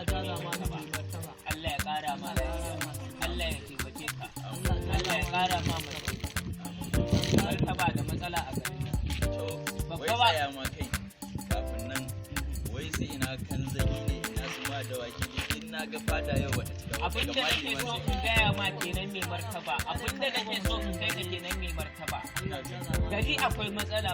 Allah ya kara ma martaba. Allah ya kara ma lafiya. Allah ya taimake ka. Allah ya kara ma martaba da matsala a garin nan. Wai tsaya ma kai kafin nan wai sai ina kan zagi ne ina su ma da waki in na ga fada yau wata abin da nake so in gaya ma kenan mai martaba abin da nake so in kai ka kenan mai martaba gari akwai matsala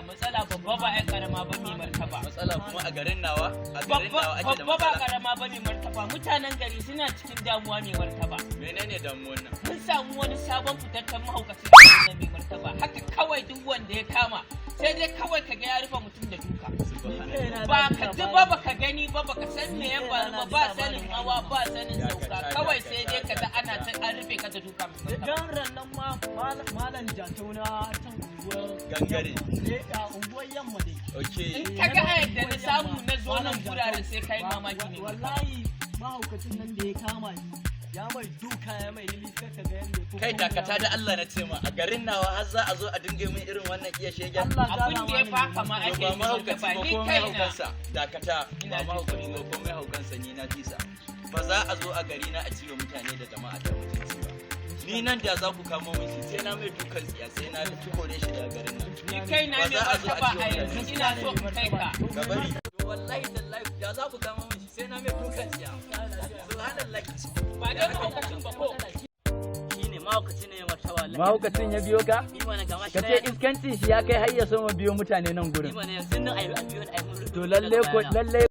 babba ba ai karama ba mai martaba matsala kuma a garin nawa ake da matsala babba ba karama ba mai martaba mutanen gari suna cikin damuwa mai martaba menene damuwar nan mun samu wani sabon fitaccen mahaukaci a mai martaba haka kawai duk wanda ya kama sai dai kawai ka ga ya rufe mutum da duka ba ka ji ba ka gani ba ka san me ya faru ba sanin hawa ba sanin sauka kawai sai dai ka da ana ta an rufe ka da duka dan rannan ma malam jatauna can unguwar gangare a unguwar yamma dai okay in ka ga yadda na samu na zo nan guraren sai kai mamaki ne wallahi mahaukacin nan da ya kama ni ya mai duka ya mai lili sai ka ga yanda kai dakata da Allah na ce ma a garin nawa har za a zo a dinga min irin wannan iya shegen abin da ya faka ma ake ba yi mahaukaci ba ba ni ko mai kaina haukansa dakata ba mahaukaci ba ko mai haukansa ni na fisa ba za a zo a gari na a ciwo mutane da jama'a ta mutunci ba ni nan da za ku kamo min shi sai na mai dukan tsiya sai na kore shi daga garin nan ni kaina ne martaba a yanzu ina so in kai ka gabari wallahi tallahi da za ku kamo min shi sai na mai dukan tsiya subhanallahi ba dai mahaukacin ba ko shine mahaukaci ne martaba wallahi mahaukacin ya biyo ka ni mana gama shi ka ce iskancin shi ya kai har ya so mu biyo mutane nan ni gurin mana yanzu nan ayi biyo ai mun to lalle ko lalle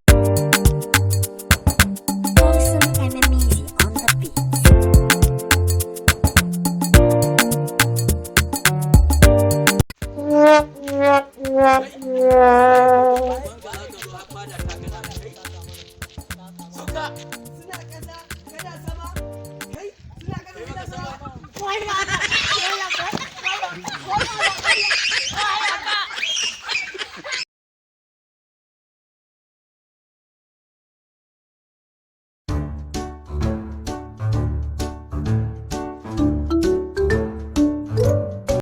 Awesome enemies on the beat. Suka suna ƙasa kana sama kai suna ƙasa kana sama Why not?